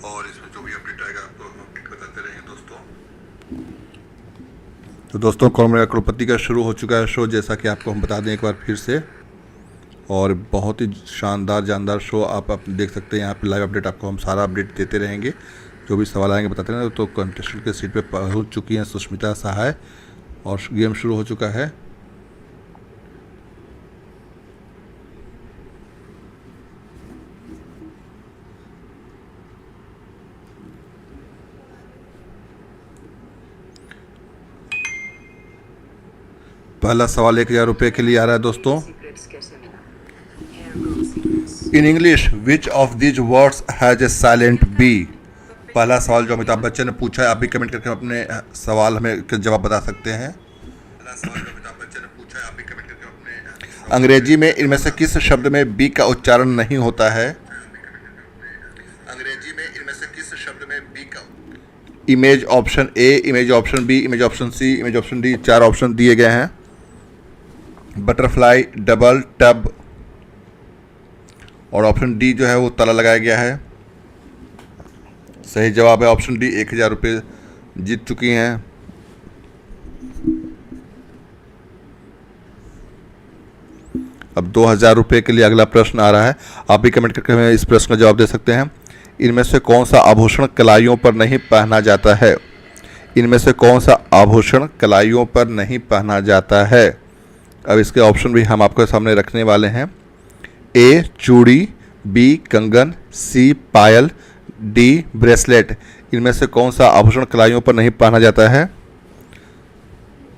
और इसमें जो भी अपडेट आएगा आपको हम अपडेट बताते रहेंगे दोस्तों। तो दोस्तों कौन करोड़पति का शुरू हो चुका है शो, जैसा कि आपको हम बता दें एक बार फिर से, और बहुत ही शानदार जानदार शो आप देख सकते हैं। यहाँ पे लाइव अपडेट आपको हम सारा अपडेट देते रहेंगे, जो भी सवाल आएंगे बताते रहेंगे। तो कंटेस्टेंट के सीट पे पहुँच चुकी हैं सुष्मिता सहाय और गेम शुरू हो चुका है। पहला सवाल 1000 रुपये के लिए आ रहा है दोस्तों। In English which of these words has a silent B. पहला सवाल जो अमिताभ बच्चन ने पूछा है, आप भी कमेंट करके अपने सवाल हमें जवाब बता सकते हैं। पहला सवाल जो अमिताभ बच्चन ने पूछा है, आप भी कमेंट करके अपने अंग्रेजी में इनमें से किस शब्द में बी का उच्चारण नहीं होता है? अंग्रेजी में इनमें से किस शब्द में बी का image option A, image option B, image option C, image option D, 4 option दिए गए हैं। बटरफ्लाई, डबल, टब और ऑप्शन डी जो है वो ताला लगाया गया है। सही जवाब है ऑप्शन डी। 1000 रुपये जीत चुकी हैं। अब 2000 रुपये के लिए अगला प्रश्न आ रहा है, आप भी कमेंट करके हमें इस प्रश्न का जवाब दे सकते हैं। इनमें से कौन सा आभूषण कलाइयों पर नहीं पहना जाता है? इनमें से कौन सा आभूषण कलाइयों पर नहीं पहना जाता है? अब इसके ऑप्शन भी हम आपके सामने रखने वाले हैं। ए चूड़ी, बी कंगन, सी पायल, डी ब्रेसलेट। इनमें से कौन सा आभूषण कलाइयों पर नहीं पहना जाता है?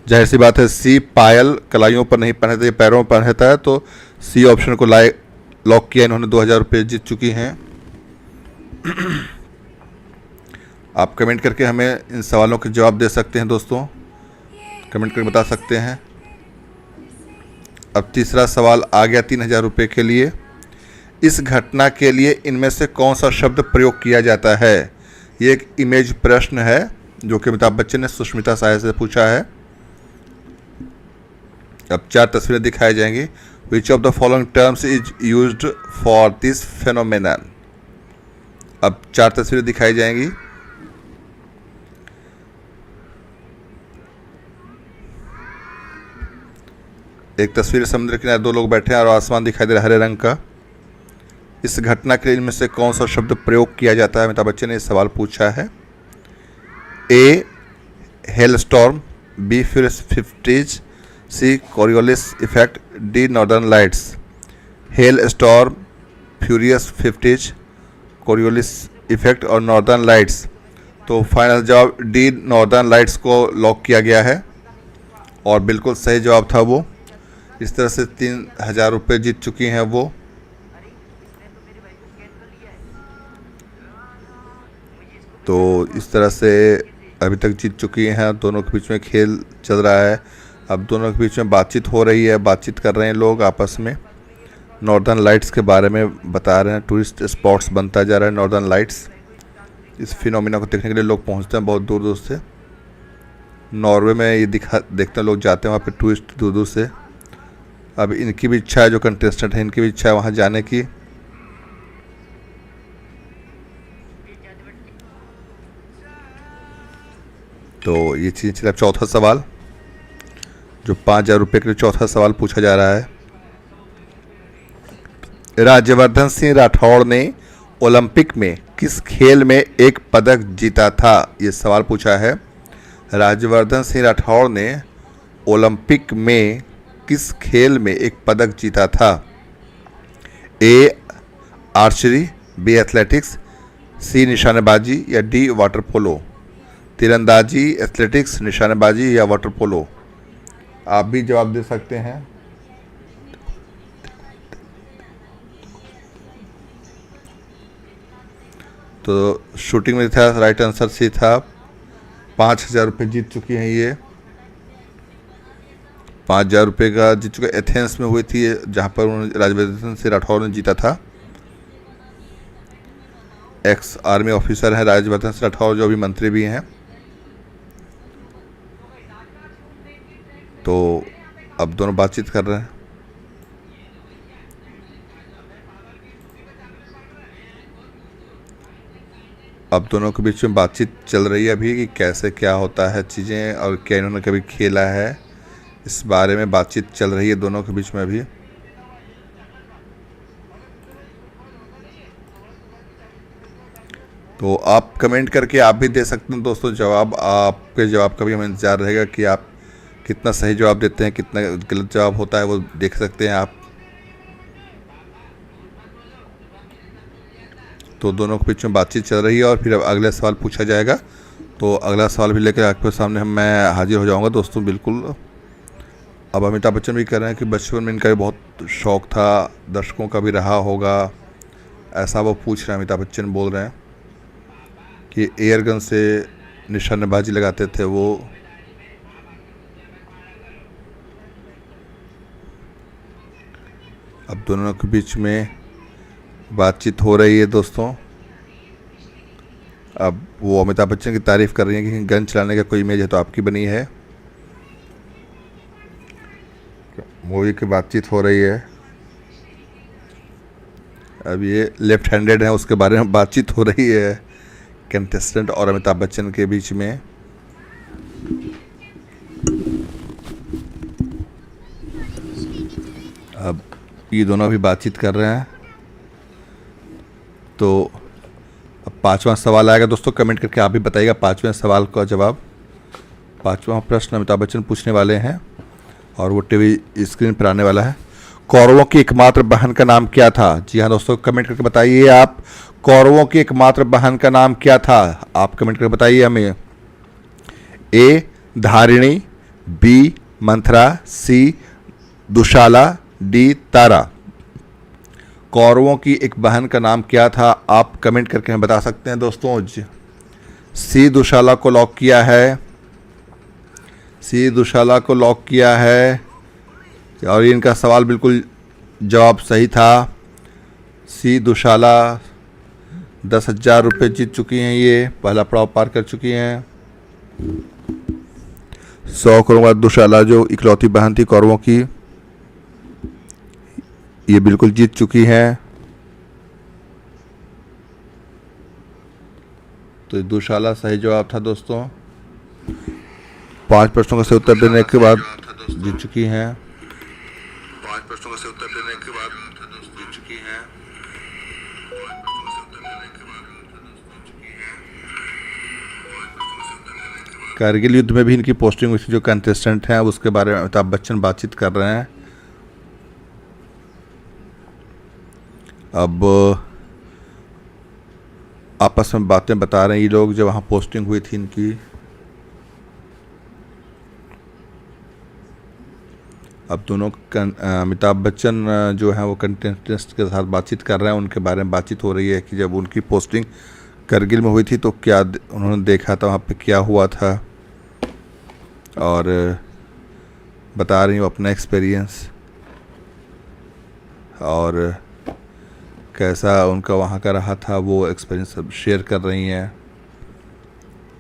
जाहिर सी बात है सी पायल कलाइयों पर नहीं पहना जाता, पैरों में पहना जाता है। तो सी ऑप्शन को लॉक किया इन्होंने। 2000 रुपये जीत चुकी हैं। आप कमेंट करके हमें इन सवालों के जवाब दे सकते हैं दोस्तों, कमेंट करके बता सकते हैं। अब तीसरा सवाल आ गया 3000 रुपये के लिए। इस घटना के लिए इनमें से कौन सा शब्द प्रयोग किया जाता है? ये एक इमेज प्रश्न है जो कि अमिताभ बच्चन ने सुष्मिता सहाय से पूछा है। अब 4 तस्वीरें दिखाई जाएंगी। Which of the following terms is used for this phenomenon. अब 4 तस्वीरें दिखाई जाएंगी। एक तस्वीर समुद्र किनारे 2 लोग बैठे हैं और आसमान दिखाई दे रहा है हरे रंग का। इस घटना के लिए इनमें से कौन सा शब्द प्रयोग किया जाता है? अमिताभ बच्चन ने इस सवाल पूछा है। A hail storm, B fifties, C Coriolis effect, D northern lights. Hail storm, furious 50, Coriolis effect और नॉर्दर्न लाइट्स। तो फाइनल जवाब डी नॉर्दर्न लाइट्स को लॉक किया गया है और बिल्कुल सही जवाब था वो। इस तरह से 3000 रुपये जीत चुकी हैं वो। तो इस तरह से अभी तक जीत चुकी हैं। दोनों के बीच में खेल चल रहा है। अब दोनों के बीच में बातचीत हो रही है, बातचीत कर रहे हैं लोग आपस में। नॉर्दर्न लाइट्स के बारे में बता रहे हैं। टूरिस्ट स्पॉट्स बनता जा रहा है नॉर्दर्न लाइट्स। इस फिनोमिना को देखने के लिए लोग पहुंचते हैं बहुत दूर दूर से। नॉर्वे में ये देखते हैं लोग, जाते हैं वहाँ पे टूरिस्ट दूर दूर से। अब इनकी भी इच्छा है, जो कंटेस्टेंट है इनकी भी इच्छा है वहाँ जाने की। तो ये चीज़ चला। चौथा सवाल जो 5000 रुपये के लिए चौथा सवाल पूछा जा रहा है। राज्यवर्धन सिंह राठौड़ ने ओलंपिक में किस खेल में एक पदक जीता था? ये सवाल पूछा है। राज्यवर्धन सिंह राठौड़ ने ओलंपिक में किस खेल में एक पदक जीता था? ए आर्चरी, बी एथलेटिक्स, सी निशानेबाजी या डी वाटर पोलो। तीरंदाजी, एथलेटिक्स, निशानेबाजी या वाटर पोलो। आप भी जवाब दे सकते हैं। तो शूटिंग में था, राइट आंसर सी था। 5000 रुपये जीत चुकी हैं ये। 5000 रुपये का जीत चुका। एथेंस में हुई थी जहाँ पर उन्होंने राज्यवर्धन सिंह राठौड़ ने जीता था। एक्स आर्मी ऑफिसर है राज्यवर्धन सिंह राठौड़, जो अभी मंत्री भी हैं। तो अब दोनों बातचीत कर रहे हैं। अब दोनों के बीच में बातचीत चल रही है अभी कि कैसे क्या होता है चीज़ें, और क्या इन्होंने कभी खेला है, इस बारे में बातचीत चल रही है दोनों के बीच में अभी। तो आप कमेंट करके आप भी दे सकते हैं दोस्तों जवाब। आपके जवाब का भी हमें इंतज़ार रहेगा कि आप कितना सही जवाब देते हैं, कितना गलत जवाब होता है वो देख सकते हैं आप। तो दोनों के बीच में बातचीत चल रही है और फिर अब अगला सवाल पूछा जाएगा। तो अगला सवाल भी लेकर आपके सामने मैं हाजिर हो जाऊंगा दोस्तों बिल्कुल। अब अमिताभ बच्चन भी कह रहे हैं कि बचपन में इनका भी बहुत शौक़ था, दर्शकों का भी रहा होगा, ऐसा वो पूछ रहे हैं। अमिताभ बच्चन बोल रहे हैं कि एयरगन से निशानेबाजी लगाते थे वो। अब दोनों के बीच में बातचीत हो रही है दोस्तों। अब वो अमिताभ बच्चन की तारीफ़ कर रही हैं कि गन चलाने का कोई इमेज है तो आपकी बनी है। मूवी की बातचीत हो रही है। अब ये लेफ्ट हैंडेड है, उसके बारे में बातचीत हो रही है कंटेस्टेंट और अमिताभ बच्चन के बीच में। अब ये दोनों भी बातचीत कर रहे हैं। तो अब पांचवा सवाल आएगा दोस्तों, कमेंट करके आप भी बताइएगा पांचवें सवाल का जवाब। पांचवा प्रश्न अमिताभ बच्चन पूछने वाले हैं और वो टीवी स्क्रीन पर आने वाला है। कौरवों की एकमात्र बहन का नाम क्या था? जी हाँ दोस्तों, कमेंट करके बताइए आप, कौरवों की एकमात्र बहन का नाम क्या था? आप कमेंट करके बताइए हमें। ए धारिणी, बी मंथरा, सी दुशाला, डी तारा। कौरवों की एक बहन का नाम क्या था? आप कमेंट करके हमें बता सकते हैं दोस्तों। सी दुशाला को लॉक किया है, सी दुशाला को लॉक किया है और इनका सवाल बिल्कुल जवाब सही था। सी दुशाला 10,000 रुपये जीत चुकी हैं, ये पहला पड़ाव पार कर चुकी हैं। 100 करोड़ बाद दुशाला जो इकलौती बहन थी कौरवों की, ये बिल्कुल जीत चुकी हैं। तो दुशाला सही जवाब था दोस्तों। 5 प्रश्नों का सही उत्तर देने के बाद जीत चुकी हैं। 5 प्रश्नों का सही उत्तर देने के बाद जीत चुकी हैं। कारगिल युद्ध में भी इनकी पोस्टिंग हुई थी। जो कंटेस्टेंट हैं उसके बारे में अमिताभ बच्चन बातचीत कर रहे हैं। अब आपस में बातें बता रहे हैं ये लोग, जब वहाँ पोस्टिंग हुई थी इनकी। अब दोनों अमिताभ बच्चन जो है वो कंटेस्टेंट्स के साथ बातचीत कर रहे हैं, उनके बारे में बातचीत हो रही है कि जब उनकी पोस्टिंग करगिल में हुई थी तो क्या उन्होंने देखा था, वहाँ पे क्या हुआ था, और बता रही हूँ अपना एक्सपीरियंस और कैसा उनका वहाँ का रहा था, वो एक्सपीरियंस सब शेयर कर रही हैं।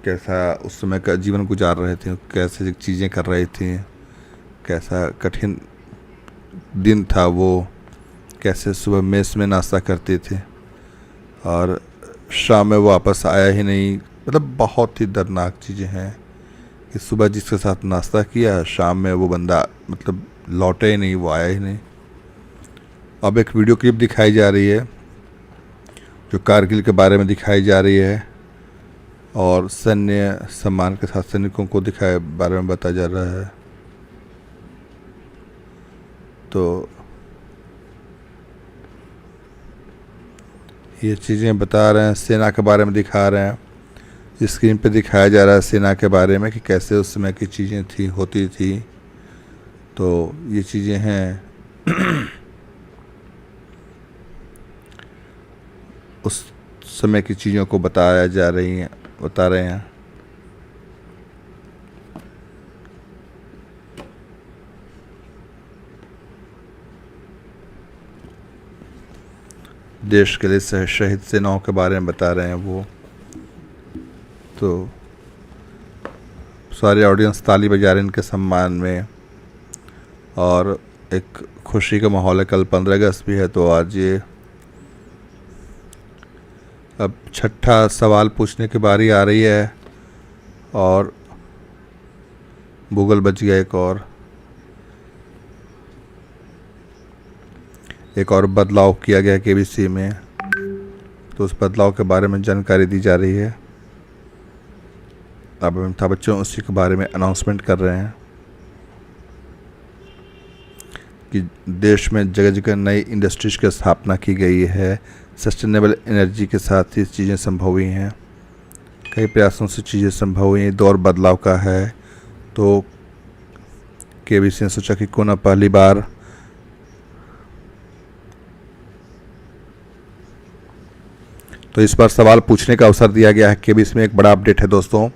कैसा उस समय का जीवन गुजार रहे थे, कैसे चीज़ें कर रही थी, कैसा कठिन दिन था वो, कैसे सुबह मेस में नाश्ता करते थे और शाम में वो वापस आया ही नहीं। मतलब बहुत ही दर्दनाक चीज़ें हैं कि सुबह जिसके साथ नाश्ता किया, शाम में वो बंदा मतलब लौटे ही नहीं, वो आया ही नहीं। अब एक वीडियो क्लिप दिखाई जा रही है जो कारगिल के बारे में दिखाई जा रही है और सैन्य सम्मान के साथ सैनिकों को दिखाए बारे में बताया जा रहा है। तो ये चीज़ें बता रहे हैं, सेना के बारे में दिखा रहे हैं। स्क्रीन पे दिखाया जा रहा है सेना के बारे में कि कैसे उस समय की चीज़ें थी, होती थी। तो ये चीज़ें हैं उस समय की चीज़ों को बता रहे हैं। देश के लिए शहीद सेनाओं के बारे में बता रहे हैं वो। तो सारे ऑडियंस ताली बजा रहे हैं इनके सम्मान में और एक खुशी का माहौल है। कल 15 अगस्त भी है, तो आज ये अब छठा सवाल पूछने की बारी आ रही है और गूगल बच गया। एक और बदलाव किया गया केबीसी में, तो उस बदलाव के बारे में जानकारी दी जा रही है। अब अमिताभ बच्चन उसी के बारे में अनाउंसमेंट कर रहे हैं कि देश में जगह जगह नई इंडस्ट्रीज की स्थापना की गई है। सस्टेनेबल एनर्जी के साथ ही चीज़ें संभव हुई हैं, कई प्रयासों से चीज़ें संभव हुई। दौर बदलाव का है, तो केबीसी ने सोचा कि क्यों ना पहली बार तो इस बार सवाल पूछने का अवसर दिया गया है। केबीसी में एक बड़ा अपडेट है दोस्तों।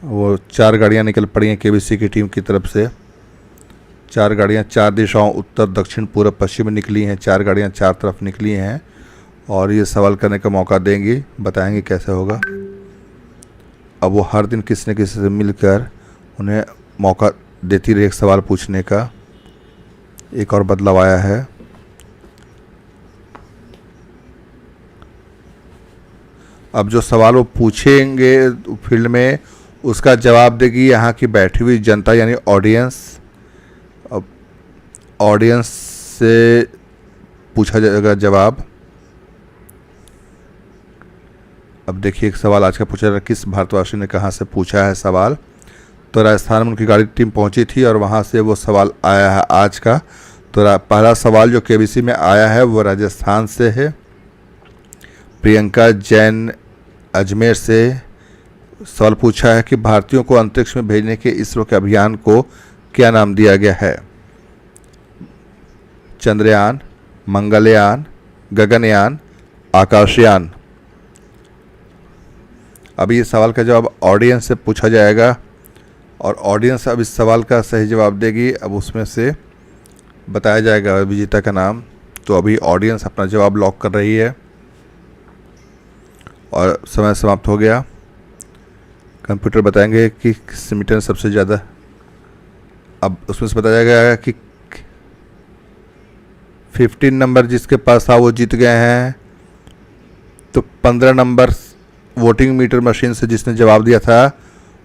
वो 4 गाड़ियां निकल पड़ी हैं केबीसी की टीम की तरफ से। 4 गाड़ियां 4 दिशाओं उत्तर दक्षिण पूर्व पश्चिम में निकली हैं। 4 गाड़ियां 4 तरफ निकली हैं और ये सवाल करने का मौका देंगी, बताएंगे कैसे होगा। अब वो हर दिन किसी न किसी से मिलकर उन्हें मौका देती रही एक सवाल पूछने का। एक और बदलाव आया है। अब जो सवाल वो पूछेंगे फील्ड में, उसका जवाब देगी यहाँ की बैठी हुई जनता यानी ऑडियंस। अब ऑडियंस से पूछा जाएगा जवाब। अब देखिए एक सवाल आज का पूछा जा रहा है, किस भारतवासी ने कहाँ से पूछा है सवाल। तो राजस्थान में उनकी गाड़ी टीम पहुंची थी और वहां से वो सवाल आया है आज का। तो पहला सवाल जो केबीसी में आया है वो राजस्थान से है। प्रियंका जैन अजमेर से सवाल पूछा है कि भारतीयों को अंतरिक्ष में भेजने के इसरो के अभियान को क्या नाम दिया गया है। चंद्रयान, मंगलयान, गगनयान, आकाशयान। अब ये सवाल का जवाब ऑडियंस से पूछा जाएगा और ऑडियंस अब इस सवाल का सही जवाब देगी। अब उसमें से बताया जाएगा विजेता का नाम। तो अभी ऑडियंस अपना जवाब लॉक कर रही है और समय समाप्त हो गया। कंप्यूटर बताएंगे कि किस मीटर सबसे ज़्यादा। अब उसमें से बताया जाएगा कि 15 नंबर जिसके पास था वो जीत गए हैं। तो 15 नंबर वोटिंग मीटर मशीन से जिसने जवाब दिया था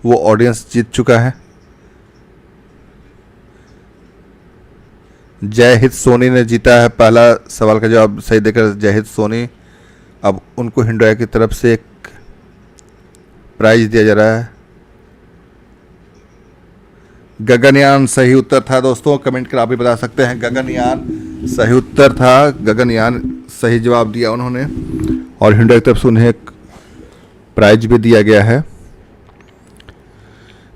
वो ऑडियंस जीत चुका है। जय हित सोनी ने जीता है पहला सवाल का जवाब सही देकर। जय हित सोनी, अब उनको हिंडोया की तरफ से एक प्राइज दिया जा रहा है। गगनयान सही उत्तर था दोस्तों। कमेंट कर आप भी बता सकते हैं, गगनयान सही उत्तर था। गगनयान सही जवाब दिया उन्होंने और हिंडोया की तरफ से उन्हें एक प्राइज भी दिया गया है।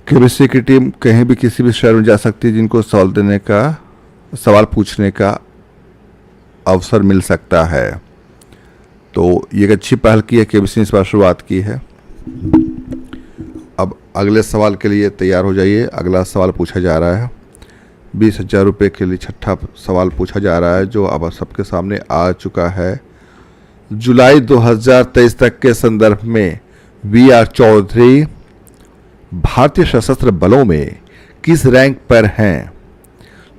केबीसी की टीम कहीं भी किसी भी शहर में जा सकती है जिनको सवाल पूछने का अवसर मिल सकता है। तो ये एक अच्छी पहल की है केबीसी ने इस बार शुरुआत की है। अब अगले सवाल के लिए तैयार हो जाइए। अगला सवाल पूछा जा रहा है 20,000 रुपये के लिए। छठा सवाल पूछा जा रहा है जो अब सबके सामने आ चुका है। जुलाई 2023 तक के संदर्भ में वी.आर. चौधरी भारतीय सशस्त्र बलों में किस रैंक पर हैं।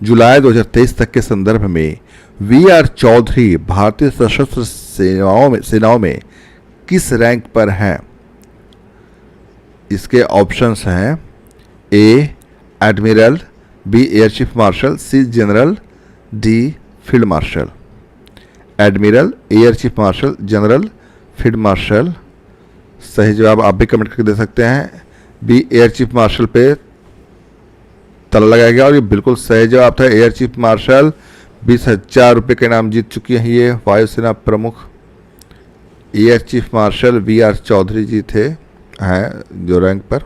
जुलाई 2023 तक के संदर्भ में वी.आर. चौधरी भारतीय सशस्त्र सेनाओं में किस रैंक पर हैं। इसके ऑप्शंस हैं A admiral, B air chief marshal, C general, D field marshal. Admiral, air chief marshal, general, field marshal. सही जवाब आप भी कमेंट करके दे सकते हैं। बी एयर चीफ मार्शल पे ताला लगाया गया और ये बिल्कुल सही जवाब था। एयर चीफ मार्शल 20,000 रुपये के इनाम जीत चुकी हैं ये वायुसेना प्रमुख air chief marshal V R. Chaudhari ji थे हैं जो रैंक पर।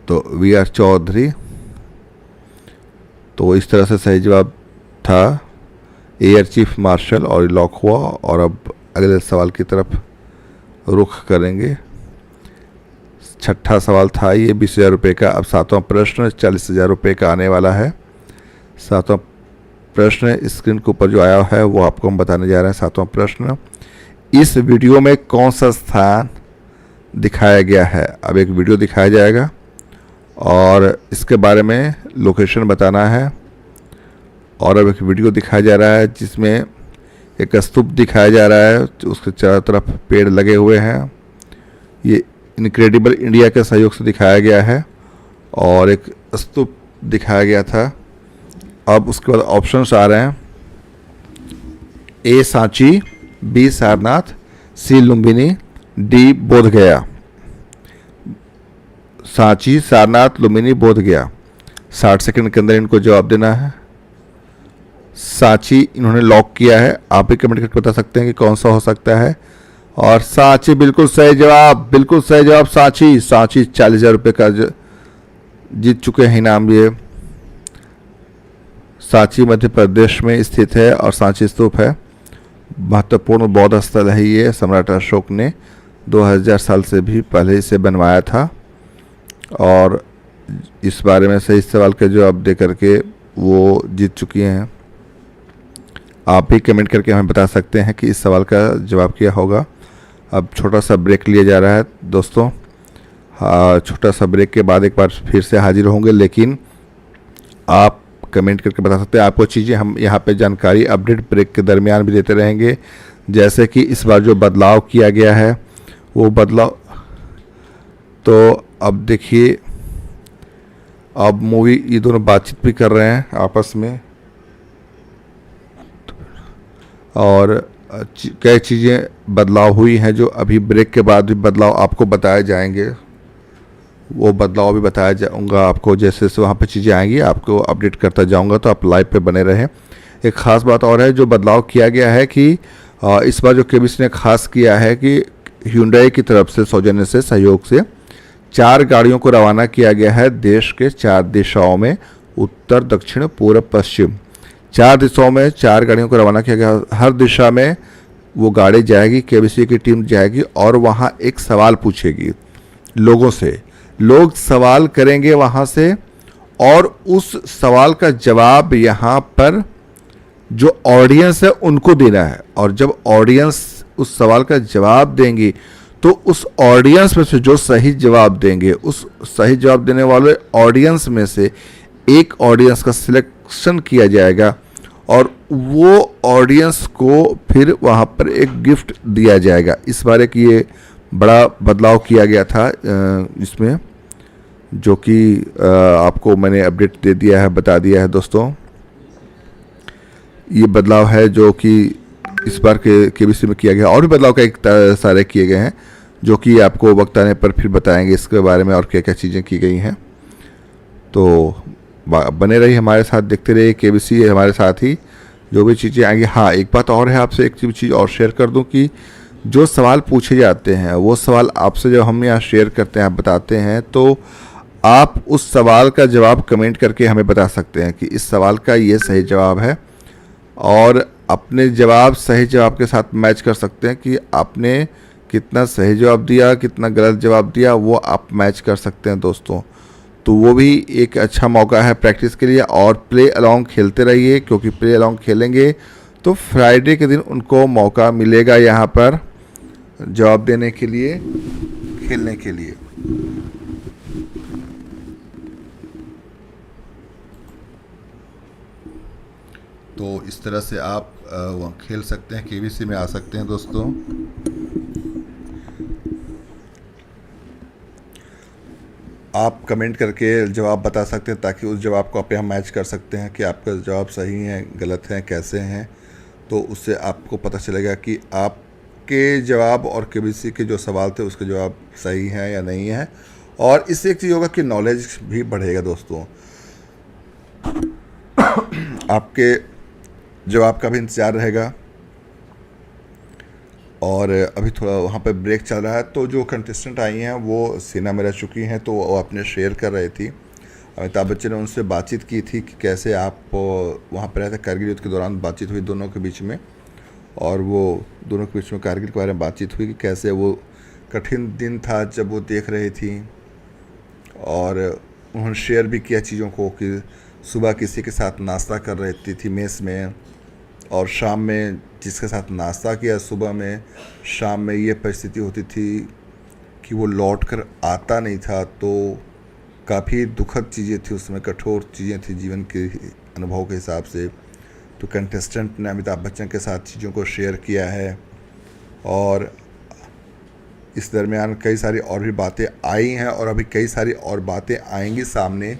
तो वी.आर. चौधरी, तो इस तरह से सही जवाब था एयर चीफ मार्शल और लॉक हुआ। और अब अगले सवाल की तरफ रुख करेंगे। छठा सवाल था ये 20,000 रुपये का। अब सातवां प्रश्न 40,000 रुपये का आने वाला है। सातवां प्रश्न स्क्रीन के ऊपर जो आया है वो आपको हम बताने जा रहे हैं। सातवां प्रश्न, इस वीडियो में कौन सा स्थान दिखाया गया है। अब एक वीडियो दिखाया जाएगा और इसके बारे में लोकेशन बताना है। और अब एक वीडियो दिखाया जा रहा है जिसमें एक स्तूप दिखाया जा रहा है, उसके चारों तरफ पेड़ लगे हुए हैं। ये इनक्रेडिबल इंडिया के सहयोग से दिखाया गया है और एक स्तूप दिखाया गया था। अब उसके बाद ऑप्शंस आ रहे हैं, ए सांची, बी सारनाथ, सी लुम्बिनी, डी बोध गया। सांची, सारनाथ, लुम्बिनी, बोध गया। 60 सेकंड के अंदर इनको जवाब देना है। सांची इन्होंने लॉक किया है, आप भी कमेंट करके बता सकते हैं कि कौन सा हो सकता है। और सांची बिल्कुल सही जवाब, बिल्कुल सही जवाब सांची। सांची 40,000 रुपये का जीत चुके हैं इनाम। ये सांची मध्य प्रदेश में स्थित है और सांची स्तूप है, महत्वपूर्ण बौद्ध स्थल है। ये सम्राट अशोक ने 2000 साल से भी पहले इसे बनवाया था। और इस बारे में सही सवाल के जवाब दे करके वो जीत चुकी हैं। आप भी कमेंट करके हमें बता सकते हैं कि इस सवाल का जवाब क्या होगा। अब छोटा सा ब्रेक लिया जा रहा है दोस्तों। छोटा सा ब्रेक के बाद एक बार फिर से हाजिर होंगे, लेकिन आप कमेंट करके बता सकते हैं। आपको चीज़ें हम यहाँ पे जानकारी अपडेट ब्रेक के दरमियान भी देते रहेंगे, जैसे कि इस बार जो बदलाव किया गया है वो बदलाव। तो अब देखिए, अब मूवी ये दोनों बातचीत भी कर रहे हैं आपस में और कई चीज़ें बदलाव हुई हैं जो अभी ब्रेक के बाद भी बदलाव आपको बताए जाएंगे। वो बदलाव भी बताया जाऊँगा आपको, जैसे जैसे वहाँ पे चीज़ें आएंगी आपको अपडेट करता जाऊँगा, तो आप लाइव पे बने रहें। एक ख़ास बात और है जो बदलाव किया गया है कि इस बार जो केबीसी ने खास किया है कि Hyundai की तरफ से सौजन्य से सहयोग से 4 गाड़ियों को रवाना किया गया है देश के 4 दिशाओं में, उत्तर, दक्षिण, पूर्व, पश्चिम। 4 दिशाओं में 4 गाड़ियों को रवाना किया गया। हर दिशा में वो गाड़ी जाएगी, केबीसी की टीम जाएगी और वहाँ एक सवाल पूछेगी लोगों से। लोग सवाल करेंगे वहाँ से और उस सवाल का जवाब यहाँ पर जो ऑडियंस है उनको देना है। और जब ऑडियंस उस सवाल का जवाब देंगी तो उस ऑडियंस में से जो सही जवाब देंगे, उस सही जवाब देने वाले ऑडियंस में से एक ऑडियंस का सिलेक्शन किया जाएगा और वो ऑडियंस को फिर वहाँ पर एक गिफ्ट दिया जाएगा। इस बार एक ये बड़ा बदलाव किया गया था इसमें, जो कि आपको मैंने अपडेट दे दिया है, बता दिया है दोस्तों। ये बदलाव है जो कि इस बार के केबीसी में किया गया। और भी बदलाव का एक सारे किए गए हैं जो कि आपको वक्त आने पर फिर बताएंगे इसके बारे में और क्या क्या चीज़ें की गई हैं। तो बने रहिए हमारे साथ, देखते रहिए केबीसी हमारे साथ ही, जो भी चीज़ें आएंगी। हाँ, एक बात और है, आपसे एक चीज़ और शेयर कर दूं कि जो सवाल पूछे जाते हैं वो सवाल आपसे जब हम यहाँ शेयर करते हैं, आप बताते हैं, तो आप उस सवाल का जवाब कमेंट करके हमें बता सकते हैं कि इस सवाल का ये सही जवाब है, और अपने जवाब सही जवाब के साथ मैच कर सकते हैं कि आपने कितना सही जवाब दिया, कितना गलत जवाब दिया, वो आप मैच कर सकते हैं दोस्तों। तो वो भी एक अच्छा मौका है प्रैक्टिस के लिए। और प्ले अलोंग खेलते रहिए, क्योंकि प्ले अलोंग खेलेंगे तो फ्राइडे के दिन उनको मौका मिलेगा यहाँ पर जवाब देने के लिए, खेलने के लिए। तो इस तरह से आप खेल सकते हैं, केबीसी में आ सकते हैं दोस्तों। आप कमेंट करके जवाब बता सकते हैं ताकि उस जवाब को आप यहाँ मैच कर सकते हैं कि आपका जवाब सही है, गलत है, कैसे हैं। तो उससे आपको पता चलेगा कि आपके जवाब और केबीसी के जो सवाल थे उसके जवाब सही हैं या नहीं है। और इससे एक चीज़ होगा कि नॉलेज भी बढ़ेगा दोस्तों। आपके जवाब का भी इंतज़ार रहेगा। और अभी थोड़ा वहाँ पे ब्रेक चल रहा है, तो जो कंटेस्टेंट आई हैं वो सेना में रह चुकी हैं, तो वो अपने शेयर कर रही थी। अमिताभ बच्चन ने उनसे बातचीत की थी कि कैसे आप वहाँ पर रहते। कारगिल युद्ध के दौरान बातचीत हुई दोनों के बीच में, और वो दोनों के बीच में कारगिल के बारे में बातचीत हुई कि कैसे वो कठिन दिन था जब वो देख रही थी। और उन्होंने शेयर भी किया चीज़ों को कि सुबह किसी के साथ नाश्ता कर रही थी मेस में, और शाम में जिसके साथ नाश्ता किया सुबह में, शाम में ये परिस्थिति होती थी कि वो लौट कर आता नहीं था। तो काफ़ी दुखद चीज़ें थी, उस समय कठोर चीज़ें थी जीवन के अनुभव के हिसाब से। तो कंटेस्टेंट ने अमिताभ बच्चन के साथ चीज़ों को शेयर किया है और इस दरमियान कई सारी और भी बातें आई हैं और अभी कई सारी और बातें आएंगी सामने,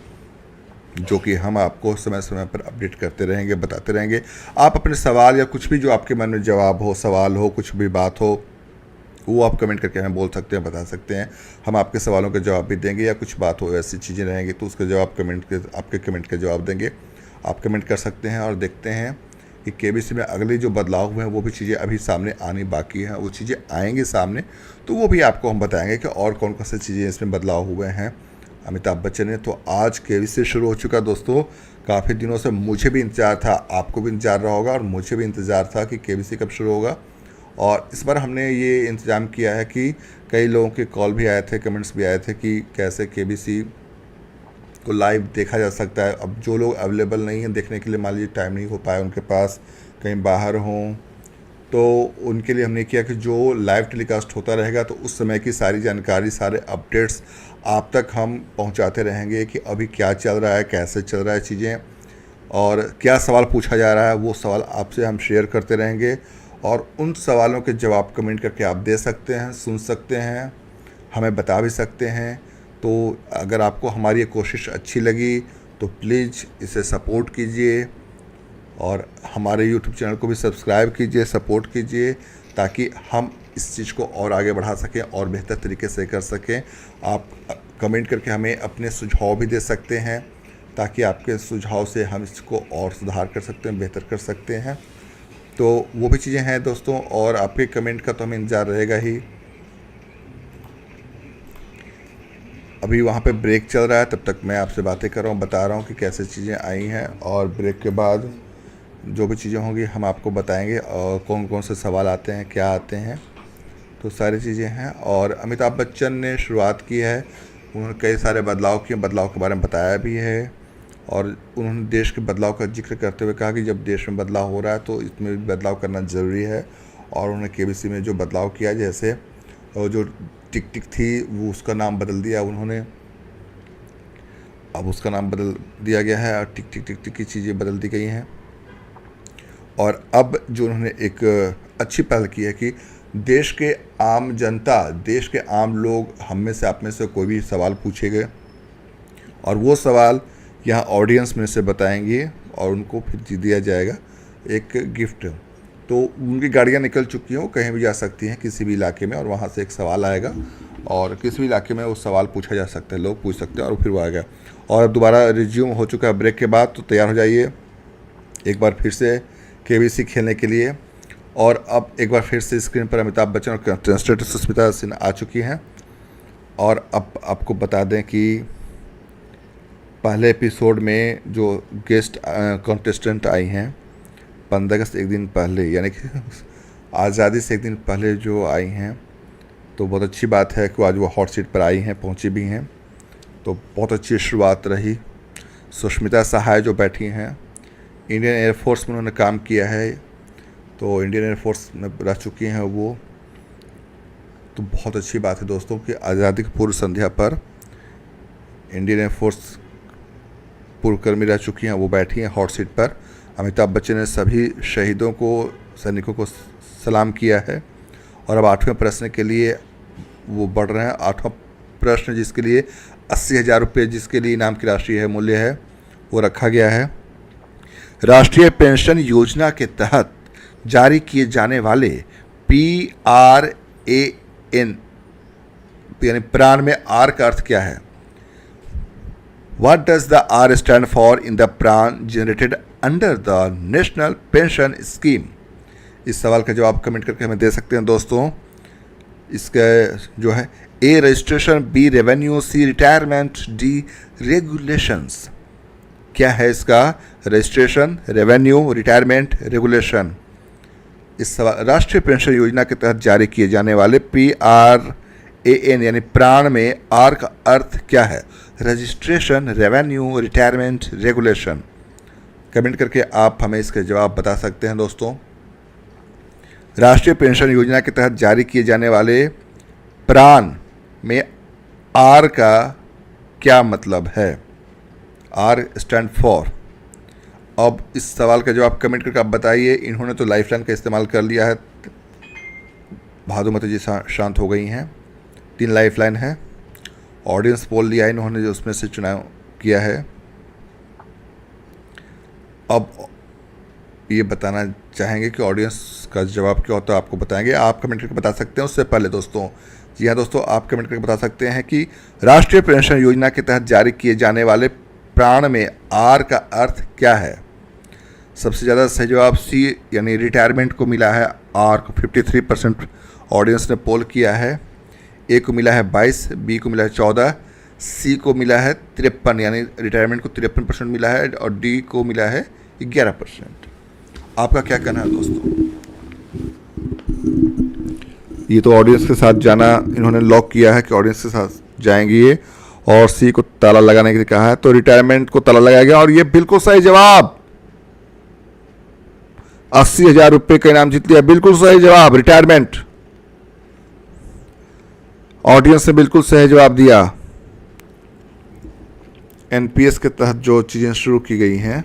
जो कि हम आपको समय समय पर अपडेट करते रहेंगे, बताते रहेंगे। आप अपने सवाल या कुछ भी जो आपके मन में जवाब हो, सवाल हो, कुछ भी बात हो, वो आप कमेंट करके हमें बोल सकते हैं, बता सकते हैं। हम आपके सवालों के जवाब भी देंगे, या कुछ बात हो ऐसी चीज़ें रहेंगी तो उसके जवाब आपके कमेंट के जवाब देंगे। आप कमेंट कर सकते हैं और देखते हैं कि केबीसी में अगले जो बदलाव हुए हैं वो भी चीज़ें अभी सामने आनी बाकी हैं, वो चीज़ें आएंगी सामने, तो वो भी आपको हम बताएंगे कि और कौन कौन सी चीज़ें इसमें बदलाव हुए हैं अमिताभ बच्चन ने। तो आज केबीसी शुरू हो चुका दोस्तों। काफ़ी दिनों से मुझे भी इंतज़ार था, आपको भी इंतज़ार रहा होगा और मुझे भी इंतज़ार था कि केबीसी कब शुरू होगा। और इस बार हमने ये इंतज़ाम किया है कि कई लोगों के कॉल भी आए थे, कमेंट्स भी आए थे कि कैसे केबीसी को लाइव देखा जा सकता है। अब जो लोग अवेलेबल नहीं हैं देखने के लिए, मान लीजिए टाइम नहीं हो पाया उनके पास, कहीं बाहर हों, तो उनके लिए हमने किया कि जो लाइव टेलीकास्ट होता रहेगा तो उस समय की सारी जानकारी, सारे अपडेट्स आप तक हम पहुंचाते रहेंगे कि अभी क्या चल रहा है, कैसे चल रहा है चीज़ें, और क्या सवाल पूछा जा रहा है वो सवाल आपसे हम शेयर करते रहेंगे। और उन सवालों के जवाब कमेंट करके आप दे सकते हैं, सुन सकते हैं, हमें बता भी सकते हैं। तो अगर आपको हमारी ये कोशिश अच्छी लगी तो प्लीज़ इसे सपोर्ट कीजिए और हमारे यूट्यूब चैनल को भी सब्सक्राइब कीजिए, सपोर्ट कीजिए, ताकि हम इस चीज़ को और आगे बढ़ा सकें और बेहतर तरीके से कर सकें। आप कमेंट करके हमें अपने सुझाव भी दे सकते हैं, ताकि आपके सुझाव से हम इसको और सुधार कर सकते हैं, बेहतर कर सकते हैं। तो वो भी चीज़ें हैं दोस्तों, और आपके कमेंट का तो हमें इंतज़ार रहेगा ही। अभी वहाँ पे ब्रेक चल रहा है, तब तक मैं आपसे बातें कर रहा हूँ, बता रहा हूँ कि कैसे चीज़ें आई हैं, और ब्रेक के बाद जो भी चीज़ें होंगी हम आपको बताएंगे और कौन कौन से सवाल आते हैं, क्या आते हैं, तो सारी चीज़ें हैं। और अमिताभ बच्चन ने शुरुआत की है, उन्होंने कई सारे बदलाव किए, बदलाव के बारे में बताया भी है, और उन्होंने देश के बदलाव का जिक्र करते हुए कहा कि जब देश में बदलाव हो रहा है तो इसमें भी बदलाव करना ज़रूरी है। और उन्होंने केबीसी में जो बदलाव किया, जैसे जो टिक टिक थी वो उसका नाम बदल दिया उन्होंने, अब उसका नाम बदल दिया गया है और टिक टिक टिक टिक की चीज़ें बदल दी गई हैं। और अब जो उन्होंने एक अच्छी पहल की है कि देश के आम जनता, देश के आम लोग हम में से, आप में से कोई भी सवाल पूछेंगे और वो सवाल यहाँ ऑडियंस में से बताएंगे और उनको फिर दिया जाएगा एक गिफ्ट। तो उनकी गाड़ियाँ निकल चुकी हैं, वो कहीं भी जा सकती हैं किसी भी इलाके में, और वहाँ से एक सवाल आएगा और किसी भी इलाके में वो सवाल पूछा जा सकता है, लोग पूछ सकते हैं और फिर वो आएगा। और अब दोबारा रिज्यूम हो चुका है ब्रेक के बाद, तो तैयार हो जाइए एक बार फिर से केबीसी खेलने के लिए। और अब एक बार फिर से स्क्रीन पर अमिताभ बच्चन और कंटेस्टेंट सुष्मिता सिन्हा आ चुकी हैं। और अब आपको बता दें कि पहले एपिसोड में जो गेस्ट कंटेस्टेंट आई हैं 15 अगस्त, एक दिन पहले, यानी कि आज़ादी से एक दिन पहले जो आई हैं, तो बहुत अच्छी बात है कि आज वो हॉट सीट पर आई हैं, पहुंची भी हैं, तो बहुत अच्छी शुरुआत रही। सुष्मिता सहाय जो बैठी हैं, इंडियन एयरफोर्स में उन्होंने काम किया है, तो इंडियन एयरफोर्स में रह चुकी हैं वो, तो बहुत अच्छी बात है दोस्तों कि आज़ादी की पूर्व संध्या पर इंडियन एयरफोर्स पूर्वकर्मी रह चुकी हैं, वो बैठी हैं हॉट सीट पर। अमिताभ बच्चन ने सभी शहीदों को, सैनिकों को सलाम किया है। और अब 8वें प्रश्न के लिए वो बढ़ रहे हैं। 8वां प्रश्न जिसके लिए 80,000 रुपये, जिसके लिए इनाम की राशि है, मूल्य है, वो रखा गया है। राष्ट्रीय पेंशन योजना के तहत जारी किए जाने वाले PRAN, यानी प्राण में आर का अर्थ क्या है? What does the R stand for in the PRAN generated under the National Pension Scheme? इस सवाल का जवाब कमेंट करके हमें दे सकते हैं दोस्तों। इसका जो है A registration, B revenue, C retirement, D regulations. क्या है इसका? Registration, revenue, retirement, regulation. इस सवाल राष्ट्रीय पेंशन योजना के तहत जारी किए जाने वाले PRAN यानी प्राण में आर का अर्थ क्या है? Registration, revenue, retirement, regulation. Comment करके आप हमें इसके जवाब बता सकते हैं दोस्तों। राष्ट्रीय पेंशन योजना के तहत जारी किए जाने वाले प्राण में आर का क्या मतलब है? R stand for. अब इस सवाल का जवाब कमेंट करके आप बताइए। इन्होंने तो लाइफलाइन का इस्तेमाल कर लिया है, भादुमती जी शांत हो गई हैं। 3 लाइफलाइन है। ऑडियंस पोल लिया है इन्होंने, जो उसमें से चुनाव किया है। अब ये बताना चाहेंगे कि ऑडियंस का जवाब क्या होता है, आपको बताएंगे। आप कमेंट करके बता सकते हैं। उससे पहले दोस्तों, जी हाँ दोस्तों, आप कमेंट करके बता सकते हैं कि राष्ट्रीय पेंशन योजना के तहत जारी किए जाने वाले प्राण में आर का अर्थ क्या है? सबसे ज़्यादा सही जवाब सी यानी रिटायरमेंट को मिला है। आर को 53% ऑडियंस ने पोल किया है। ए को मिला है 22, बी को मिला है 14, सी को मिला है 53 यानी रिटायरमेंट को 53% मिला है, और डी को मिला है 11%। आपका क्या कहना है दोस्तों? ये तो ऑडियंस के साथ जाना इन्होंने लॉक किया है कि ऑडियंस के साथ जाएंगे ये, और सी को ताला लगाने के लिए कहा है, तो रिटायरमेंट को ताला लगाया गया और ये बिल्कुल सही जवाब। 80,000 रुपये का इनाम जीत लिया। बिल्कुल सही जवाब, रिटायरमेंट। ऑडियंस ने बिल्कुल सही जवाब दिया। एनपीएस के तहत जो चीजें शुरू की गई हैं,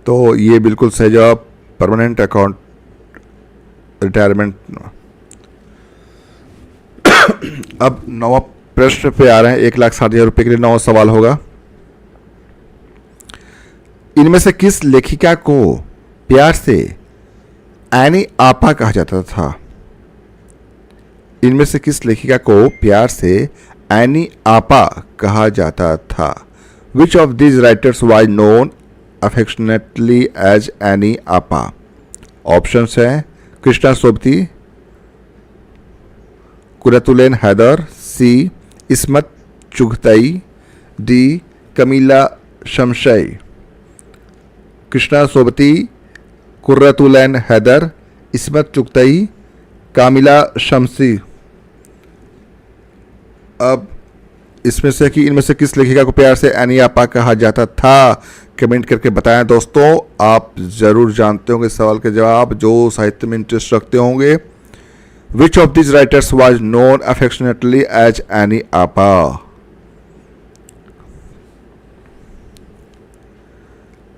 तो ये बिल्कुल सही जवाब, परमानेंट अकाउंट रिटायरमेंट। अब 9वां प्रश्न पे आ रहे हैं। 1,60,000 रुपये के लिए 9वां सवाल होगा। इनमें से किस लेखिका को प्यार से एनी आपा कहा जाता था? इनमें से किस लेखिका को प्यार से एनी आपा कहा जाता था? Which of these writers was known affectionately as any Apa? Options हैं कृष्णा सोबती, कुरैतुलैन हैदर, सी इस्मत चुगताई, डी कमीला शमशई। कृष्णा सोबती, कुर्रतुलैन हैदर, इस्मत चुगताई, कामिला शमसी। अब इसमें से कि इनमें से किस लेखिका को प्यार से एनी आपा कहा जाता था, कमेंट करके बताएं दोस्तों। आप ज़रूर जानते होंगे सवाल के जवाब, जो साहित्य में इंटरेस्ट रखते होंगे। Which of this writers was known affectionately as any Apa?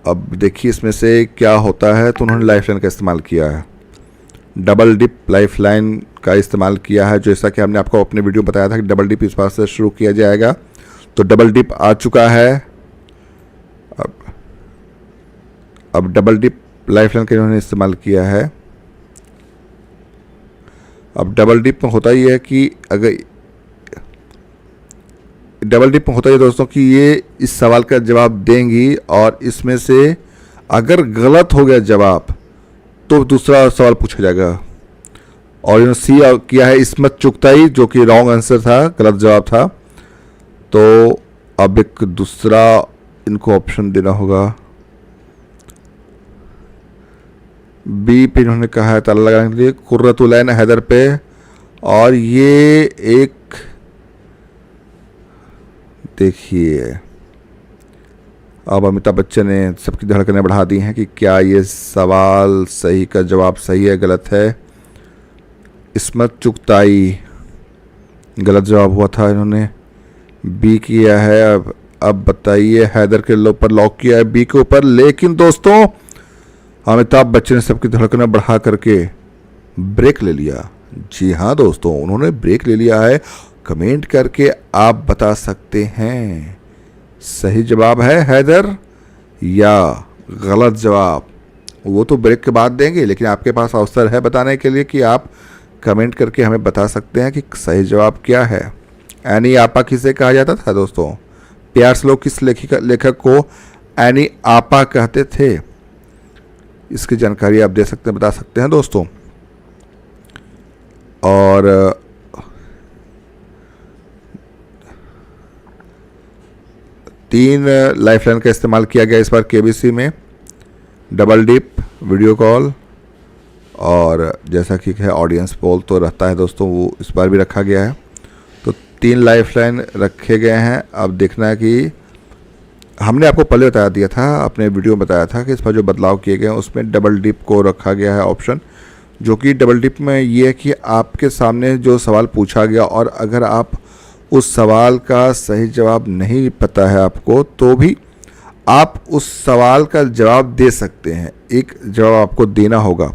अब देखिए इसमें से क्या होता है। तो उन्होंने लाइफलाइन का इस्तेमाल किया है, डबल डिप लाइफलाइन का इस्तेमाल किया है। जैसा कि हमने आपको अपने वीडियो बताया था कि डबल डिप इस बार से शुरू किया जाएगा, तो डबल डिप आ चुका है। अब डबल डिप लाइफलाइन का इन्होंने इस्तेमाल किया है। अब डबल डिप में होता ही है कि अगर डबल डिप में होता है दोस्तों कि ये इस सवाल का जवाब देंगी, और इसमें से अगर गलत हो गया जवाब तो दूसरा सवाल पूछा जाएगा। और इन्होंने सी किया है इस्मत चुगताई, जो कि रॉन्ग आंसर था, गलत जवाब था। तो अब एक दूसरा इनको ऑप्शन देना होगा। बी पे इन्होंने कहा है ताला लगाने के लिए, कुर्रतुलैन हैदर पे, और ये एक देखिए अब अमिताभ बच्चन ने सबकी धड़कनें बढ़ा दी हैं कि क्या ये सवाल सही का जवाब सही है गलत है। इस्मत चुगताई गलत जवाब हुआ था, इन्होंने बी किया है। अब बताइए, हैदर के ऊपर लॉक किया है बी के ऊपर, लेकिन दोस्तों अमिताभ बच्चन ने सबकी धड़कनें बढ़ा करके ब्रेक ले लिया। जी हाँ दोस्तों, उन्होंने ब्रेक ले लिया है। कमेंट करके आप बता सकते हैं सही जवाब है हैदर या गलत जवाब। वो तो ब्रेक के बाद देंगे, लेकिन आपके पास अवसर है बताने के लिए कि आप कमेंट करके हमें बता सकते हैं कि सही जवाब क्या है। एनी आपा किसे कहा जाता था दोस्तों? प्यार से लोग किस लेखक को एनी आपा कहते थे? इसकी जानकारी आप दे सकते हैं, बता सकते हैं दोस्तों। और तीन लाइफलाइन का इस्तेमाल किया गया इस बार केबीसी में, डबल डिप, वीडियो कॉल, और जैसा कि है ऑडियंस पोल तो रहता है दोस्तों, वो इस बार भी रखा गया है। तो 3 लाइफलाइन रखे गए हैं। अब देखना है कि हमने आपको पहले बता दिया था, अपने वीडियो में बताया था कि इस पर जो बदलाव किए गए हैं उसमें डबल डिप को रखा गया है ऑप्शन, जो कि डबल डिप में ये है कि आपके सामने जो सवाल पूछा गया और अगर आप उस सवाल का सही जवाब नहीं पता है आपको, तो भी आप उस सवाल का जवाब दे सकते हैं। एक जवाब आपको देना होगा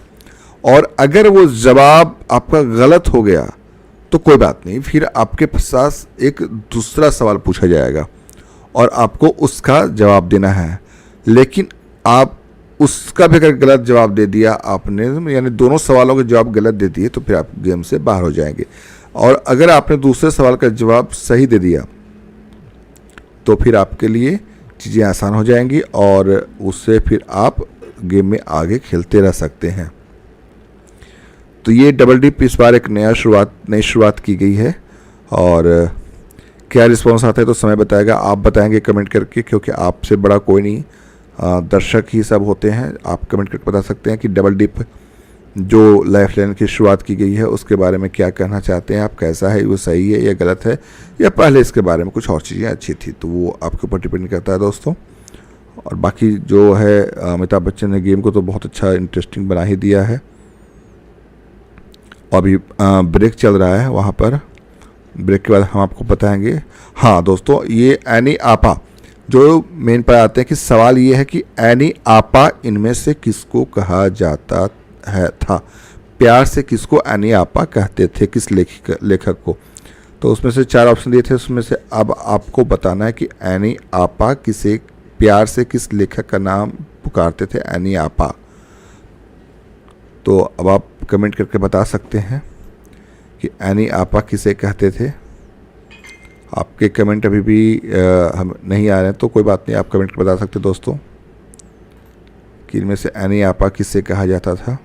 और अगर वो जवाब आपका गलत हो गया तो कोई बात नहीं, फिर आपके पास एक दूसरा सवाल पूछा जाएगा और आपको उसका जवाब देना है। लेकिन आप उसका भी अगर गलत जवाब दे दिया आपने, यानी दोनों सवालों के जवाब गलत दे दिए, तो फिर आप गेम से बाहर हो जाएंगे। और अगर आपने दूसरे सवाल का जवाब सही दे दिया तो फिर आपके लिए चीज़ें आसान हो जाएंगी और उससे फिर आप गेम में आगे खेलते रह सकते हैं। तो ये डबल डिप इस बार एक नई शुरुआत की गई है और क्या रिस्पॉन्स आता है तो समय बताएगा। आप बताएंगे कमेंट करके, क्योंकि आपसे बड़ा कोई नहीं, दर्शक ही सब होते हैं। आप कमेंट करके बता सकते हैं कि डबल डिप जो लाइफलाइन की शुरुआत की गई है उसके बारे में क्या कहना चाहते हैं आप, कैसा है, वो सही है या गलत है, या पहले इसके बारे में कुछ और चीज़ें अच्छी थी। तो वो आपके ऊपर डिपेंड करता है दोस्तों। और बाकी जो है अमिताभ बच्चन ने गेम को तो बहुत अच्छा इंटरेस्टिंग बना ही दिया है। और अभी ब्रेक चल रहा है, वहाँ पर ब्रेक के बाद हम आपको बताएंगे। हाँ दोस्तों, ये एनी आपा जो मेन पर आते हैं कि सवाल ये है कि एनी आपा इनमें से किसको कहा जाता था, प्यार से किसको एनी आपा कहते थे, किस लेखक को। तो उसमें से 4 ऑप्शन दिए थे, उसमें से अब आपको बताना है कि एनी आपा किसे प्यार से किस लेखक का नाम पुकारते थे, एनी आपा। तो अब आप कमेंट करके बता सकते हैं कि एनी आपा किसे कहते थे। आपके कमेंट अभी भी हम नहीं आ रहे हैं, तो कोई बात नहीं, आप कमेंट कर बता सकते दोस्तों कि इनमें से एनी आपा किससे कहा जाता था।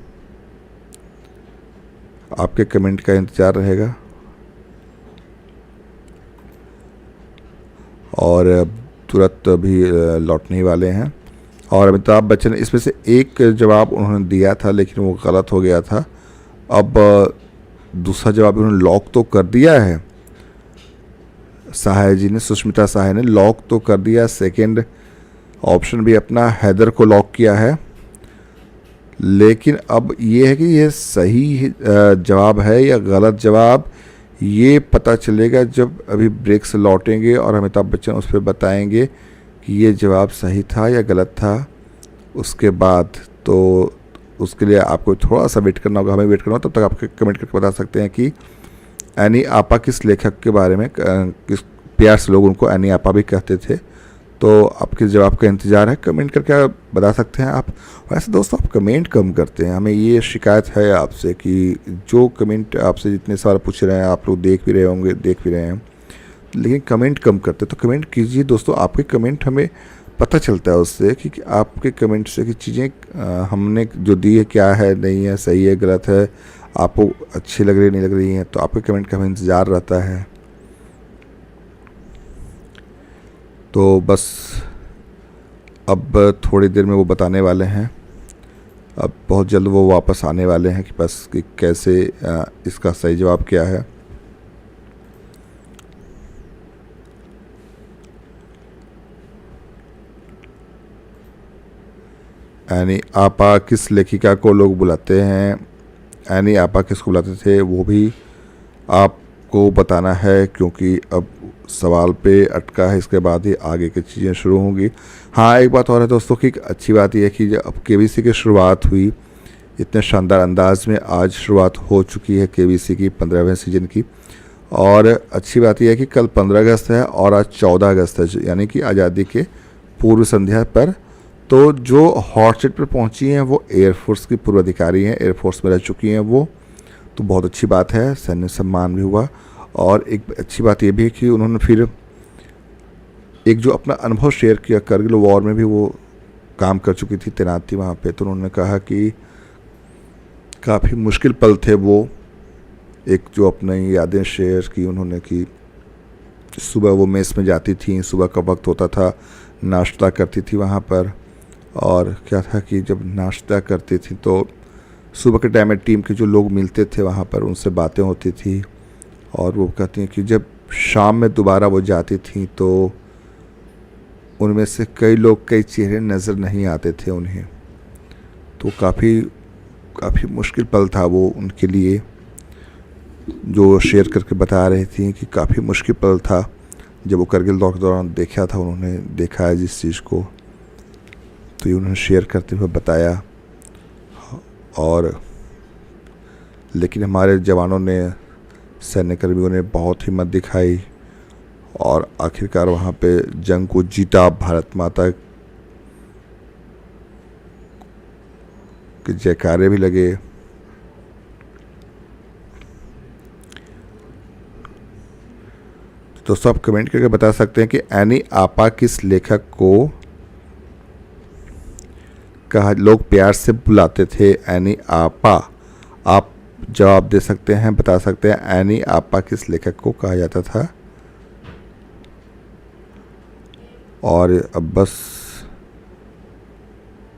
आपके कमेंट का इंतज़ार रहेगा। और तुरंत अभी लौटने ही वाले हैं। और अमिताभ बच्चन इसमें से एक जवाब उन्होंने दिया था लेकिन वो गलत हो गया था। अब दूसरा जवाब उन्होंने लॉक तो कर दिया है, सहाय जी ने, सुष्मिता सहाय ने लॉक तो कर दिया। सेकंड ऑप्शन भी अपना हैदर को लॉक किया है। लेकिन अब ये है कि ये सही जवाब है या गलत जवाब, ये पता चलेगा जब अभी ब्रेक से लौटेंगे और अमिताभ बच्चन उस पर बताएंगे कि ये जवाब सही था या गलत था। उसके बाद तो उसके लिए आपको थोड़ा सा वेट करना होगा, हमें वेट करना होगा। तब तक आप कमेंट करके बता सकते हैं कि एनी आपा किस लेखक के बारे में, किस प्यार से लोग उनको एनी आपा भी कहते थे। तो आपके जवाब का इंतज़ार है, कमेंट करके बता सकते हैं आप। वैसे दोस्तों, आप कमेंट कम करते हैं, हमें ये शिकायत है आपसे कि जो कमेंट आपसे जितने सवाल पूछ रहे हैं आप लोग देख भी रहे होंगे, देख भी रहे हैं, लेकिन कमेंट कम करते। तो कमेंट कीजिए दोस्तों, आपके कमेंट हमें पता चलता है उससे कि आपके कमेंट से कि चीज़ें हमने जो दी है क्या है, नहीं है, सही है, गलत है, आपको अच्छी लग रही नहीं लग रही हैं। तो आपके कमेंट का हमें इंतज़ार रहता है। तो बस अब थोड़ी देर में वो बताने वाले हैं, अब बहुत जल्द वो वापस आने वाले हैं कि बस कि कैसे इसका सही जवाब क्या है। एनी आपा किस लेखिका को लोग बुलाते हैं, एनी आपा किसको बुलाते थे, वो भी आपको बताना है, क्योंकि अब सवाल पे अटका है। इसके बाद ही आगे की चीज़ें शुरू होंगी। हाँ, एक बात और है दोस्तों कि अच्छी बात यह है कि जब अब केबीसी की शुरुआत हुई इतने शानदार अंदाज में, आज शुरुआत हो चुकी है केबीसी की 15वें सीजन की। और अच्छी बात यह है कि कल 15 अगस्त है और आज 14 अगस्त है, यानी कि आज़ादी के पूर्व संध्या पर। तो जो हॉट सीट पर पहुंची हैं वो एयरफोर्स की पूर्व अधिकारी हैं, एयरफोर्स में रह चुकी हैं वो। तो बहुत अच्छी बात है, सैन्य सम्मान भी हुआ। और एक अच्छी बात ये भी है कि उन्होंने फिर एक जो अपना अनुभव शेयर किया, करगिल वॉर में भी वो काम कर चुकी थी, तैनात थी वहाँ पे। तो उन्होंने कहा कि काफ़ी मुश्किल पल थे वो, एक जो अपनी यादें शेयर की उन्होंने कि सुबह वो मेस में जाती थी, सुबह का वक्त होता था, नाश्ता करती थी वहाँ पर। और क्या था कि जब नाश्ता करती थी तो सुबह के टाइम में टीम के जो लोग मिलते थे वहाँ पर उनसे बातें होती थी। और वो कहती हैं कि जब शाम में दोबारा वो जाती थी तो उनमें से कई लोग, कई चेहरे नज़र नहीं आते थे उन्हें। तो काफ़ी काफ़ी मुश्किल पल था वो उनके लिए, जो शेयर करके बता रही थी कि काफ़ी मुश्किल पल था जब वो करगिल दौर के दौरान देखा था, उन्होंने देखा है जिस चीज़ को, तो ये उन्होंने शेयर करते हुए बताया। और लेकिन हमारे जवानों ने, सैन्यकर्मियों ने बहुत हिम्मत दिखाई और आखिरकार वहाँ पे जंग को जीता। भारत माता के जयकारे भी लगे। तो सब कमेंट करके बता सकते हैं कि एनी आपा किस लेखक को कहा लोग प्यार से बुलाते थे। एनी आपा, आप जवाब दे सकते हैं, बता सकते हैं एनी आपा किस लेखक को कहा जाता था। और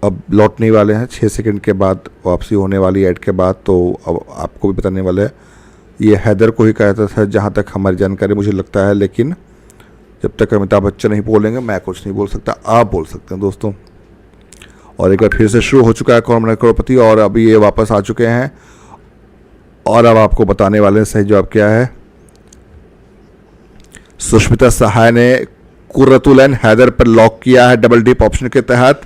अब लौटने वाले हैं 6 सेकंड के बाद, वापसी होने वाली ऐड के बाद, तो अब आपको भी बताने वाले हैं। ये हैदर को ही कहा जाता था जहाँ तक हमारी जानकारी मुझे लगता है, लेकिन जब तक अमिताभ बच्चन नहीं बोलेंगे मैं कुछ नहीं बोल सकता, आप बोल सकते हैं दोस्तों। और एक बार फिर से शुरू हो चुका है कौन बनेगा करोड़पति, और अभी ये वापस आ चुके हैं और अब आपको बताने वाले हैं सही जवाब क्या है। सुष्मिता सहाय ने कुर्रतुल ऐन हैदर पर लॉक किया है डबल डिप ऑप्शन के तहत।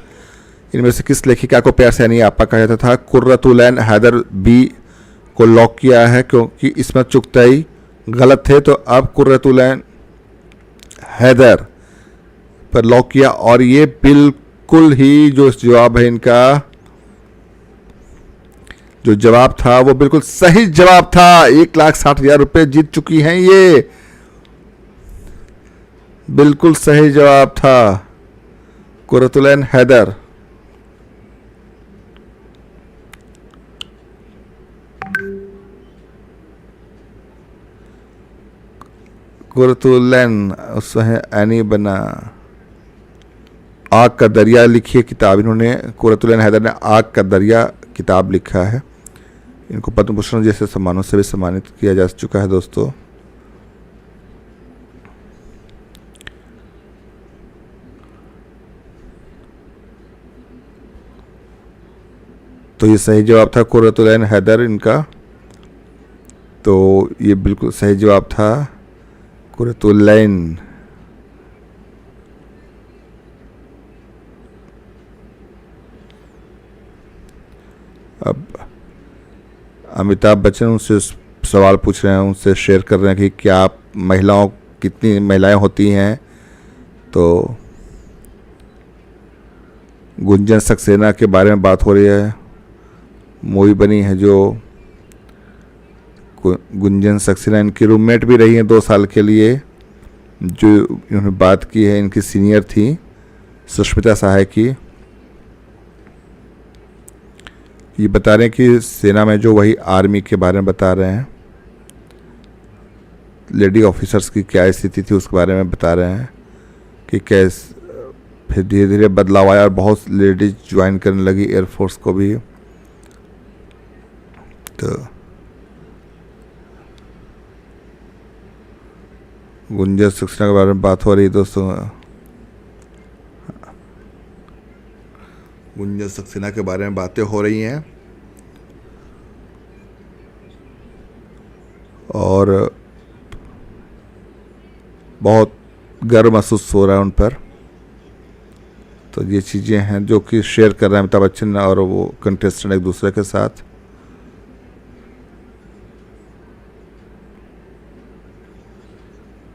इनमें से किस लेखिका को प्यार से एनी आपा कहा जाता था? कुर्रतुल ऐन हैदर बी को लॉक किया है क्योंकि इसमें चुगताई गलत थे, तो अब कुर्रतुल ऐन हैदर पर लॉक किया और ये बिल्कुल ही जो जवाब है इनका, जो जवाब था वो बिल्कुल सही जवाब था। 1,60,000 रुपये जीत चुकी हैं ये, बिल्कुल सही जवाब था कुर्रतुल ऐन हैदर। कुर्रतुल ऐन उसमें एनी बना। आग का दरिया लिखी है किताब इन्होंने, कुर्रतुल ऐन हैदर ने आग का दरिया किताब लिखा है। इनको पद्म भूषण जैसे सम्मानों से भी सम्मानित किया जा चुका है दोस्तों। तो ये सही जवाब था कुर्रतुल ऐन हैदर इनका, तो ये बिल्कुल सही जवाब था कुर्रतुल ऐन। अब अमिताभ बच्चन उनसे सवाल पूछ रहे हैं, उनसे शेयर कर रहे हैं कि क्या आप महिलाओं, कितनी महिलाएं होती हैं? तो गुंजन सक्सेना के बारे में बात हो रही है। मूवी बनी है जो गुंजन सक्सेना इनकी रूममेट भी रही हैं 2 साल के लिए। जो इन्होंने बात की है इनकी सीनियर थी सुष्मिता सहाय की। ये बता रहे हैं कि सेना में जो वही आर्मी के बारे में बता रहे हैं, लेडी ऑफिसर्स की क्या स्थिति थी उसके बारे में बता रहे हैं कि कैसे फिर धीरे धीरे बदलाव आया और बहुत लेडीज ज्वाइन करने लगी एयरफोर्स को भी। तो गुंजन सक्सेना के बारे में बात हो रही है दोस्तों। गुंजन सक्सेना के बारे में बातें हो रही हैं और बहुत गर्व महसूस हो रहा है उन पर। तो ये चीज़ें हैं जो कि शेयर कर रहे हैं अमिताभ बच्चन और वो कंटेस्टेंट एक दूसरे के साथ।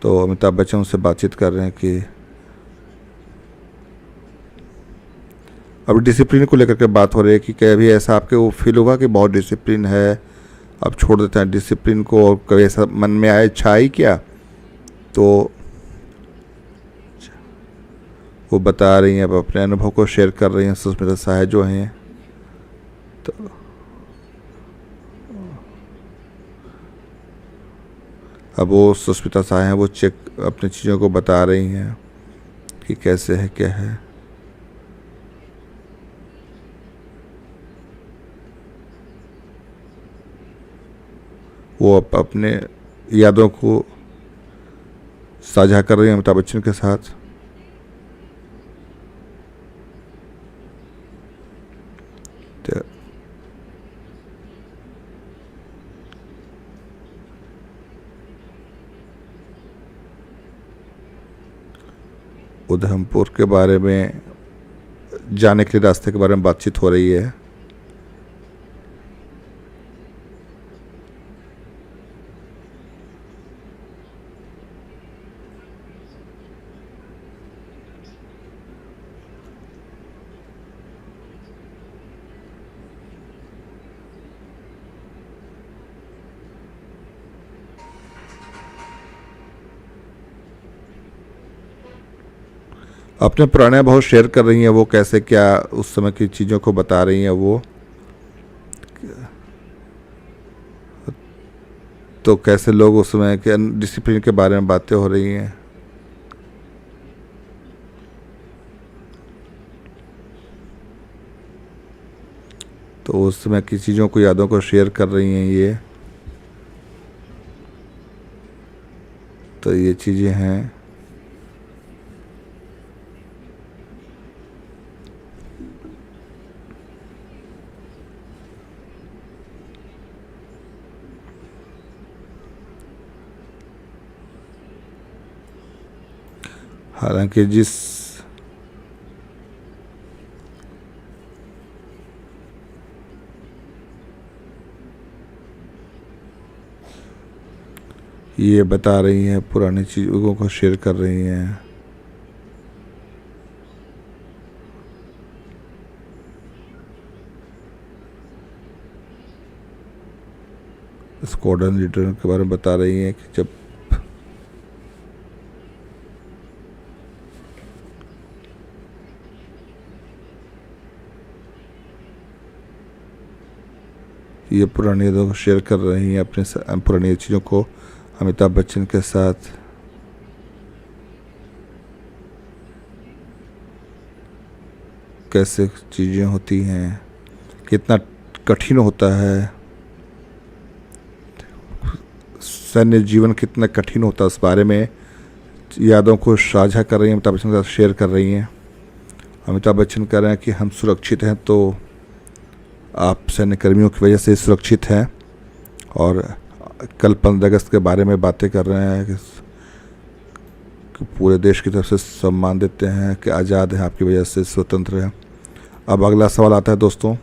तो अमिताभ बच्चन उनसे बातचीत कर रहे हैं कि अभी डिसिप्लिन को लेकर के बात हो रही है कि क्या अभी ऐसा आपके वो फील होगा कि बहुत डिसिप्लिन है, अब छोड़ देते हैं डिसिप्लिन को, और कभी ऐसा मन में आए इच्छा आई क्या? तो वो बता रही हैं, अब अपने अनुभव को शेयर कर रही हैं सुष्मिता सहाय जो हैं। तो अब वो सुष्मिता सहाय हैं, वो चेक अपनी चीज़ों को बता रही हैं कि कैसे है क्या है। वो अपने यादों को साझा कर रही हैं अमिताभ बच्चन के साथ। उधमपुर के बारे में जाने के लिए रास्ते के बारे में बातचीत हो रही है। अपने पुराने अनुभव शेयर कर रही हैं, वो कैसे क्या उस समय की चीज़ों को बता रही हैं वो, तो कैसे लोग उस समय के डिसिप्लिन के बारे में बातें हो रही हैं। तो उस समय की चीज़ों को, यादों को शेयर कर रही हैं ये। तो ये चीज़ें हैं। हालांकि ये बता रही हैं, पुरानी चीज़ों को शेयर कर रही हैं। स्क्वाड्रन लीडर के बारे में बता रही हैं कि जब ये पुरानी यादों को शेयर कर रही हैं, अपने पुरानी चीज़ों को अमिताभ बच्चन के साथ। कैसे चीज़ें होती हैं, कितना कठिन होता है, सैन्य जीवन कितना कठिन होता है, उस बारे में यादों को साझा कर रही हैं, अमिताभ बच्चन के साथ शेयर कर रही हैं। अमिताभ बच्चन कह रहे हैं कि हम सुरक्षित हैं तो आप सैन्य कर्मियों की वजह से सुरक्षित हैं, और कल 15 अगस्त के बारे में बातें कर रहे हैं कि पूरे देश की तरफ से सम्मान देते हैं कि आज़ाद है आपकी वजह से, स्वतंत्र है। अब अगला सवाल आता है दोस्तों।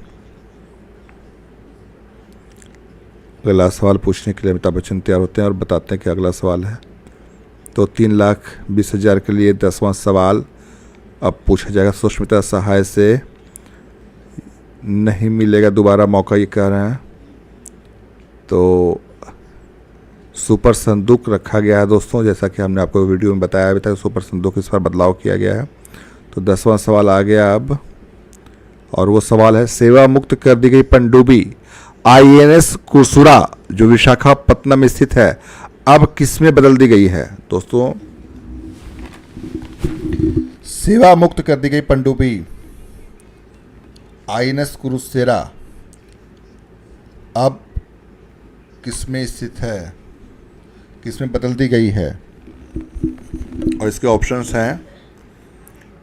अगला सवाल पूछने के लिए अमिताभ बच्चन तैयार होते हैं और बताते हैं कि अगला सवाल है। तो 3,20,000 के लिए 10वां सवाल अब पूछा जाएगा। सुष्मिता सहाय से नहीं मिलेगा दोबारा मौका, ये कह रहे हैं। तो सुपर संदूक रखा गया है दोस्तों, जैसा कि हमने आपको वीडियो में बताया अभी तक। सुपर संदूक इस पर बदलाव किया गया है। तो 10वां सवाल आ गया अब, और वो सवाल है, सेवा मुक्त कर दी गई पनडुब्बी INS कुरसुरा जो विशाखापत्तनम में स्थित है, अब किसमें बदल दी गई है। दोस्तों, सेवा मुक्त कर दी गई पनडुब्बी INS कुरुसेरा अब किसमें स्थित है, किसमें बदल दी गई है। और इसके ऑप्शंस हैं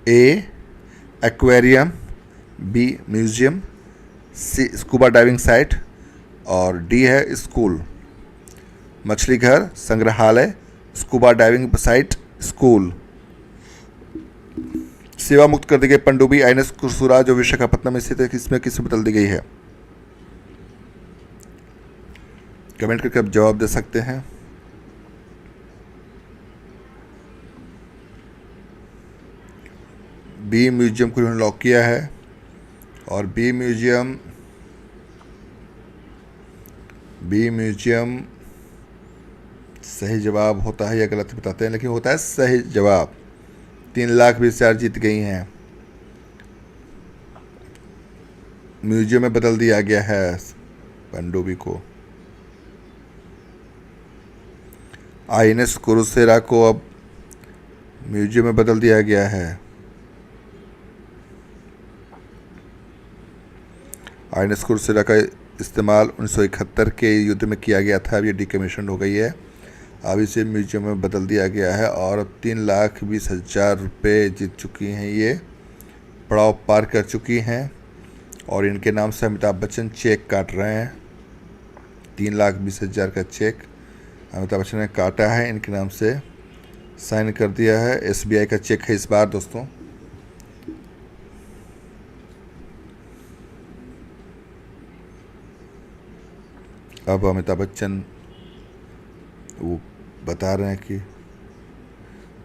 A aquarium, B museum, C scuba diving site, और D है स्कूल। मछली घर, संग्रहालय, स्कूबा डाइविंग साइट, स्कूल। सेवा मुक्त कर दी गई पनडुब्बी INS कुरसुरा जो विशाखापत्तनम में स्थित है, किसमें किसमें बदल दी गई है। कमेंट करके आप जवाब दे सकते हैं। B म्यूजियम को इन्होंने लॉक किया है, और B म्यूजियम सही जवाब होता है या गलत बताते हैं, लेकिन होता है सही जवाब। 3,20,000 जीत गई हैं। म्यूजियम में बदल दिया गया है पनडुब्बी को। INS कुरुसेरा को अब म्यूजियम में बदल दिया गया है। INS कुरुसेरा का इस्तेमाल 1971 के युद्ध में किया गया था। अब ये डिकमीशन हो गई है, अब इसे म्यूजियम में बदल दिया गया है। और अब 3,20,000 रुपये जीत चुकी हैं, ये पड़ाव पार कर चुकी हैं, और इनके नाम से अमिताभ बच्चन चेक काट रहे हैं। 3,20,000 का चेक अमिताभ बच्चन ने काटा है इनके नाम से, साइन कर दिया है। SBI का चेक है इस बार दोस्तों। अब अमिताभ बच्चन वो बता रहे हैं कि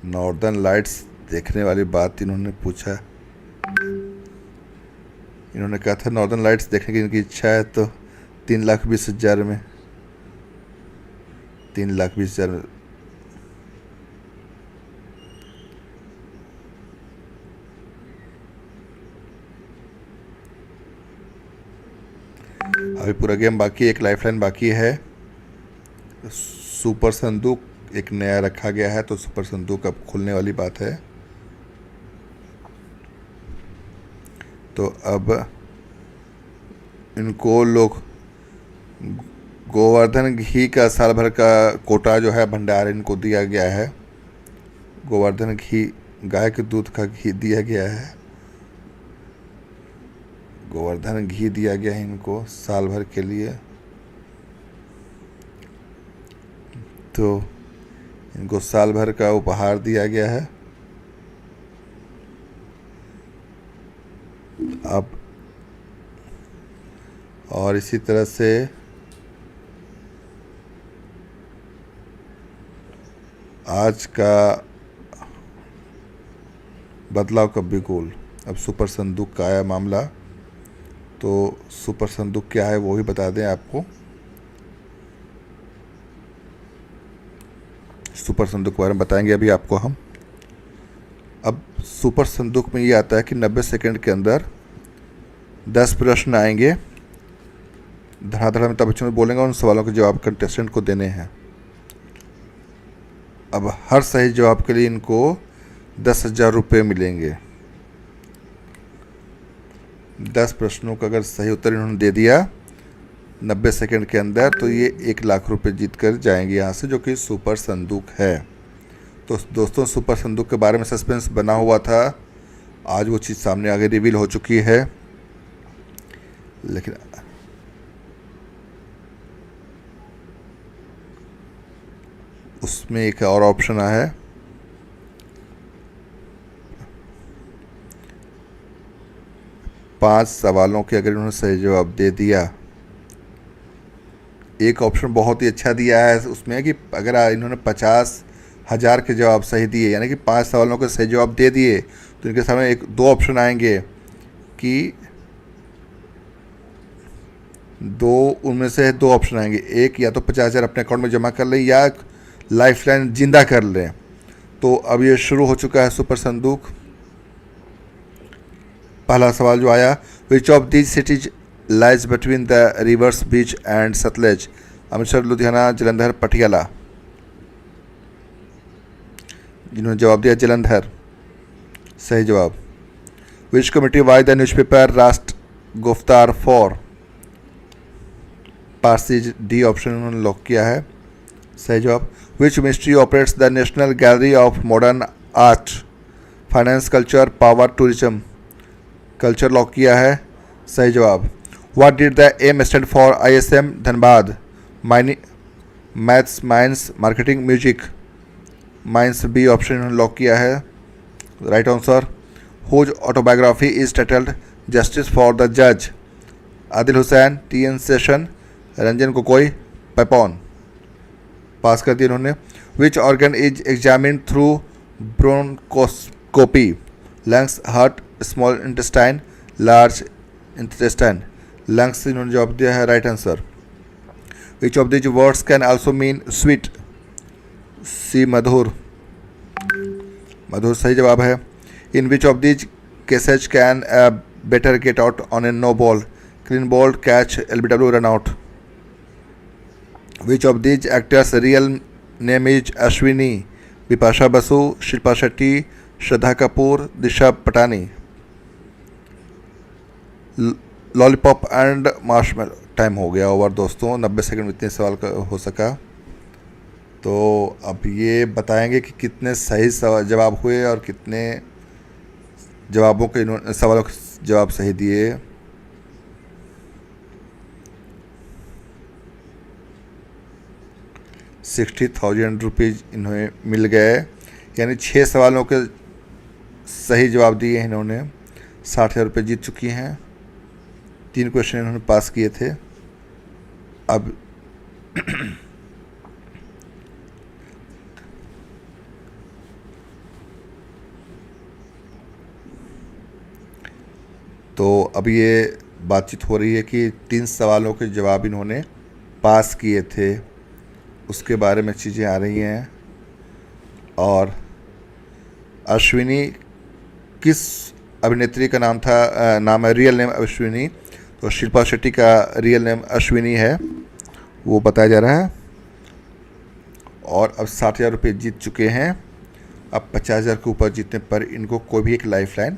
नॉर्दर्न लाइट्स देखने वाली बात इन्होंने पूछा। इन्होंने कहा था नॉर्दर्न लाइट्स देखने की इनकी इच्छा है, तो 3,20,000 में 3,20,000 अभी पूरा गेम बाकी है, एक लाइफलाइन बाकी है। सुपर संदूक एक नया रखा गया है, तो सुपर संदूक अब खुलने वाली बात है। तो अब इनको लोग गोवर्धन घी का साल भर का कोटा जो है भंडार इनको दिया गया है। गोवर्धन घी, गाय के दूध का घी दिया गया है। गोवर्धन घी दिया गया है इनको साल भर के लिए। तो इनको साल भर का उपहार दिया गया है। अब और इसी तरह से आज का बदलाव का बिगुल। अब सुपर संदूक का आया मामला, तो सुपर संदूक क्या है वो भी बता दें आपको। सुपर संदूक के बारे में बताएंगे अभी आपको हम। अब सुपर संदूक में ये आता है कि 90 सेकंड के अंदर 10 प्रश्न आएंगे। धड़ाधड़ में तब बच्चों बोलेंगे, उन सवालों के जवाब कंटेस्टेंट को देने हैं। अब हर सही जवाब के लिए इनको 10,000 रुपये मिलेंगे। 10 प्रश्नों का अगर सही उत्तर इन्होंने दे दिया 90 सेकंड के अंदर, तो ये 1,00,000 रुपये जीत कर जाएंगे यहाँ से, जो कि सुपर संदूक है। तो दोस्तों, सुपर संदूक के बारे में सस्पेंस बना हुआ था, आज वो चीज़ सामने आगे रिवील हो चुकी है। लेकिन उसमें एक और ऑप्शन आया है, 5 सवालों के अगर इन्होंने सही जवाब दे दिया। एक ऑप्शन बहुत ही अच्छा दिया है उसमें कि अगर इन्होंने 50,000 के जवाब सही दिए, यानी कि 5 सवालों के सही जवाब दे दिए, तो इनके सामने दो ऑप्शन आएंगे कि उनमें से 2 ऑप्शन आएंगे। एक, या तो 50,000 अपने अकाउंट में जमा कर लें या लाइफलाइन जिंदा कर लें। तो अब ये शुरू हो चुका है सुपर संदूक। पहला सवाल जो आया, which of these cities lies between the rivers Beas and Sutlej? Amritsar, Ludhiana, Jalandhar, Patiala. जिन्होंने जवाब दिया जलंधर, सही जवाब। Which committee why the newspaper Rast Goftar for? Parsi, D option उन्होंने लॉक किया है, सही जवाब। Which ministry operates the national gallery of modern art? Finance, culture, power, tourism. Culture lock किया है, सही जवाब। What did the M stand for ISM Dhanbad? Maths, mines, marketing, music. Mines, B option उन्होंने लॉक किया है, right answer. Whose autobiography is titled justice for the जज? Adil Hussain, TN Seshan, Ranjan Gogoi, Papon. Pass कर दिया इन्होंने। Which organ is examined through bronchoscopy? Lungs, heart, small intestine, large intestine. Lungs इन्होंने जवाब दिया है, right answer. Which of these words can also mean sweet? C, मधुर। मधुर सही जवाब है। In which of these cases can better get out on a no ball? Clean ball, catch, LBW, run out. Which of these actors real name is Ashwini? Bipasha Basu, Shilpa Shetty, Shraddha Kapoor, Disha Patani. Lollipop and marshmallow. Time हो गया over दोस्तों, 90 second में इतने सवाल का हो सका। तो अब ये बताएंगे कि कितने सही जवाब हुए और कितने जवाबों के इन्होंने सवालों के जवाब सही दिए। ₹60,000 इन्हें मिल गए। यानी 6 सवालों के सही जवाब दिए हैं इन्होंने। 60,000 रुपये जीत चुकी हैं। 3 क्वेश्चन इन्होंने पास किए थे। अब तो अब ये बातचीत हो रही है कि 3 सवालों के जवाब इन्होंने पास किए थे, उसके बारे में चीज़ें आ रही हैं। और अश्विनी किस अभिनेत्री का नाम था, नाम है रियल नेम अश्विनी, तो शिल्पा शेट्टी का रियल नेम अश्विनी है, वो बताया जा रहा है। और अब 60,000 रुपये जीत चुके हैं। अब 50,000 के ऊपर जीतने पर इनको कोई भी एक लाइफलाइन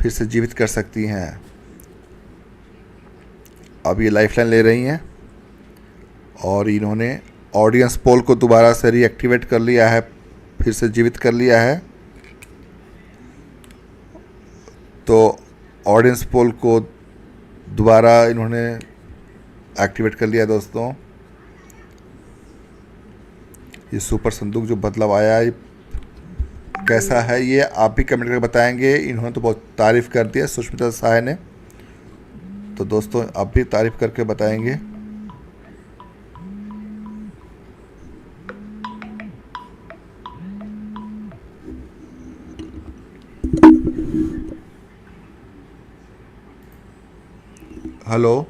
फिर से जीवित कर सकती हैं। अब ये लाइफलाइन ले रही हैं और इन्होंने ऑडियंस पोल को दोबारा से रीएक्टिवेट कर लिया है, फिर से जीवित कर लिया है। तो ऑडियंस पोल को दोबारा इन्होंने एक्टिवेट कर लिया दोस्तों। ये सुपर संदूक जो बदलाव आया है कैसा है, ये आप भी कमेंट करके बताएंगे। इन्होंने तो बहुत तारीफ़ कर दी है सुष्मिता साह ने, तो दोस्तों आप भी तारीफ़ करके बताएंगे। हेलो।